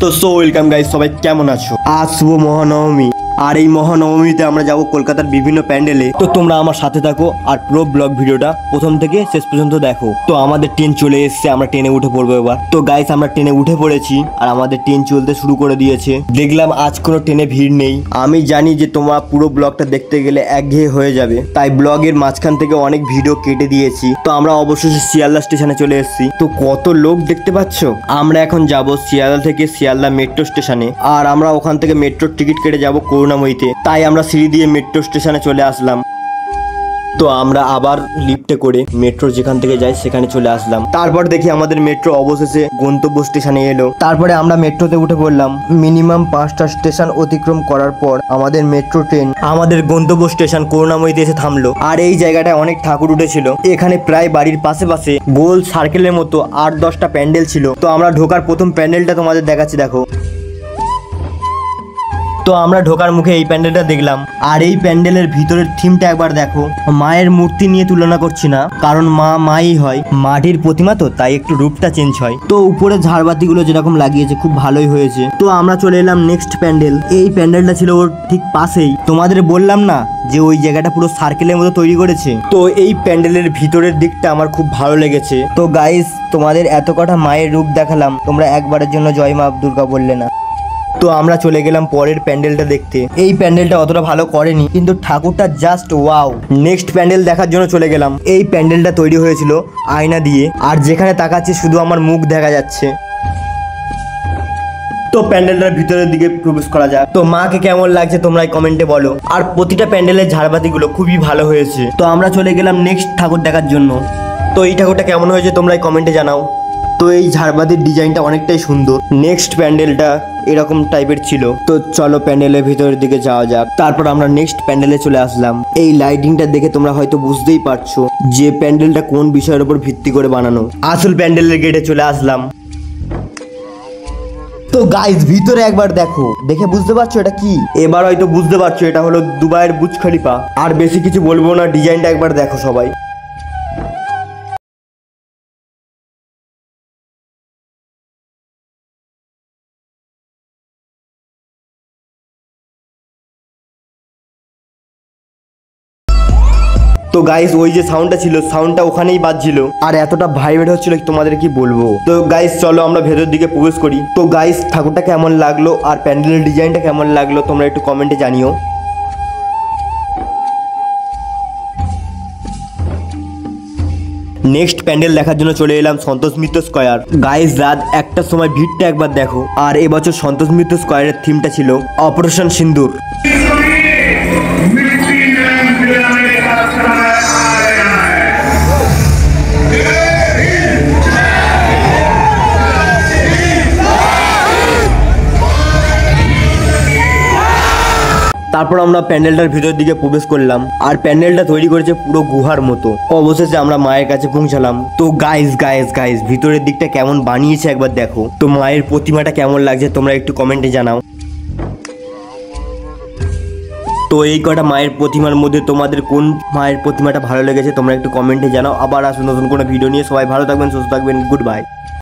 তো welcome guys, সবাই কেমন আছো? আজ শুভ মহানবমী, আর এই মহানবমীতে আমরা যাব কলকাতার বিভিন্ন প্যান্ডেলে। তো তোমরা আমার সাথে থাকো আর পুরো ব্লগ ভিডিওটা প্রথম থেকে শেষ পর্যন্ত দেখো। তো আমাদের ট্রেন চলে এসেছে, আমরা ট্রেনে উঠে পড়বো এবার। তো গাইস আমরা ট্রেনে উঠে পড়েছি আর আমাদের ট্রেন চলতে শুরু করে দিয়েছে। দেখলাম আজ কোনো ট্রেনে ভিড় নেই। আমি জানি যে তোমরা পুরো ব্লগটা দেখতে গেলে একঘেয়ে হয়ে যাবে, তাই ব্লগের মাঝখান থেকে অনেক ভিডিও কেটে দিয়েছি। তো আমরা অবশেষে শিয়ালদা স্টেশনে চলে এসেছি। তো কত লোক দেখতে পাচ্ছ। আমরা এখন যাব শিয়ালদা থেকে শিয়ালদা মেট্রো স্টেশনে, আর আমরা ওখান থেকে মেট্রোর টিকিট কেটে যাব করুণাময়ীতে। তাই আমরা সিঁড়ি দিয়ে মেট্রো স্টেশনে চলে আসলাম। তো আমরা আবার লিফটে করে মেট্রো যেখান থেকে যাই সেখানে চলে আসলাম। তারপর দেখি আমাদের মেট্রো অবশেষে গন্তব্য স্টেশনে এলো। তারপরে আমরা মেট্রোতে উঠে পড়লাম। মিনিমাম 5টা স্টেশন অতিক্রম করার পর আমাদের মেট্রো ট্রেন আমাদের গন্তব্য স্টেশন করুণাময়ীতে এসে থামলো। আর এই জায়গাটায় অনেক ঠাকুর উঠেছিল। এখানে প্রায় বাড়ির পাশে পাশে গোল সার্কেলের মতো 8-10টা প্যান্ডেল ছিল। তো আমরা ঢোকার প্রথম প্যান্ডেলটা তোমাদের দেখাচ্ছি, দেখো। তো আমরা ঢোকার মুখে এই প্যান্ডেলটা দেখলাম, আর এই প্যান্ডেলের ভিতরের থিমটা একবার দেখো। মায়ের মূর্তি নিয়ে তুলনা করছি না, কারণ মাই হয়, মাটির প্রতিমা তো, তাই একটু রূপটা চেঞ্জ হয়। তো উপরে ঝাড়বাতিগুলো যেরকম লাগিয়েছে খুব ভালোই হয়েছে। তো আমরা চলে এলাম নেক্সট প্যান্ডেল। এই প্যান্ডেলটা ছিল ওর ঠিক পাশেই। তোমাদের বললাম না যে ওই জায়গাটা পুরো সার্কেলের মতো তৈরি করেছে। তো এই প্যান্ডেলের ভিতরের দিকটা আমার খুব ভালো লেগেছে। তো গাইস তোমাদের এত কটা মায়ের রূপ দেখালাম, তোমরা একবারের জন্য জয় মা দুর্গা বললে না। তো আমরা চলে গেলাম পরের প্যান্ডেলটা দেখতে। এই প্যান্ডেলটা অতটা ভালো করেনি, কিন্তু ঠাকুরটা জাস্ট ওয়াও। নেক্সট প্যান্ডেল দেখার জন্য চলে গেলাম। এই প্যান্ডেলটা তৈরি হয়েছিল আয়না দিয়ে, আর যেখানে তাকাচ্ছি শুধু আমার মুখ দেখা যাচ্ছে। তো প্যান্ডেলটার ভিতরের দিকে প্রবেশ করা যাক। তো মাকে কেমন লাগছে তোমরাই কমেন্টে বলো। আর প্রতিটা প্যান্ডেলের ঝাড়বাতিগুলো খুবই ভালো হয়েছে। তো আমরা চলে গেলাম নেক্সট ঠাকুর দেখার জন্য। তো এই ঠাকুরটা কেমন হয়েছে তোমরাই কমেন্টে জানাও। তো এই ঝাড়বাতির ডিজাইনটা অনেকটাই সুন্দর। নেক্সট প্যান্ডেলটা এরকম টাইপের ছিল। তো চলো প্যান্ডেলের ভিতরের দিকে যাওয়া যাক। তারপর আমরা নেক্সট প্যান্ডেলে চলে আসলাম। এই লাইটিংটা দেখে তোমরা হয়তো বুঝতেই পারছো যে প্যান্ডেলটা কোন বিষয়ের উপর ভিত্তি করে বানানো। আসল প্যান্ডেলের গেটে চলে আসলাম। তো গাইস ভিতরে একবার দেখো, দেখে বুঝতে পারছো এটা কি? এবার হয়তো বুঝতে পারছো এটা হলো দুবাইয়ের বুর্জ খলিফা। আর বেশি কিছু বলবো না, ডিজাইনটা একবার দেখো সবাই। তো গাইস ওই যে সাউন্ডটা ছিল, সাউন্ডটা ওখানেই বাজছিল, আর এতটা ভাইব্রেট হচ্ছিল তোমাদের কি বলবো। তো গাইস চলো আমরা ভেতর দিকে প্রবেশ করি। তো গাইস ঠাকুরটা কেমন লাগলো আর প্যান্ডেলের ডিজাইনটা কেমন লাগলো তোমরা একটু কমেন্টে জানিও। নেক্সট প্যান্ডেল দেখার জন্য চলে এলাম সন্তোষ মিত্র স্কয়ার। গাইস রাত 1টার সময় ভিড়টা একবার দেখো। আর এবছর সন্তোষ মিত্র স্কয়ারের থিমটা ছিল অপারেশন সিন্দুর। তারপর আমরা প্যান্ডেলটার ভিতর দিকে প্রবেশ করলাম, আর প্যান্ডেলটা তৈরি করেছে পুরো গুহার মতো। অবশেষে আমরা মায়ের কাছে পৌঁছালাম। তো গাইস ভিতরের দিকটা কেমন বানিয়েছে একবার দেখো। তো মায়ের প্রতিমাটা কেমন লাগছে তোমরা একটু কমেন্টে জানাও। তো এই কটা মায়ের প্রতিমার মধ্যে তোমাদের কোন মায়ের প্রতিমাটা ভালো লেগেছে তোমরা একটু কমেন্টে জানাও। আবার আসুন নতুন কোনো ভিডিও নিয়ে। সবাই ভালো থাকবেন, সুস্থ থাকবেন, গুড বাই।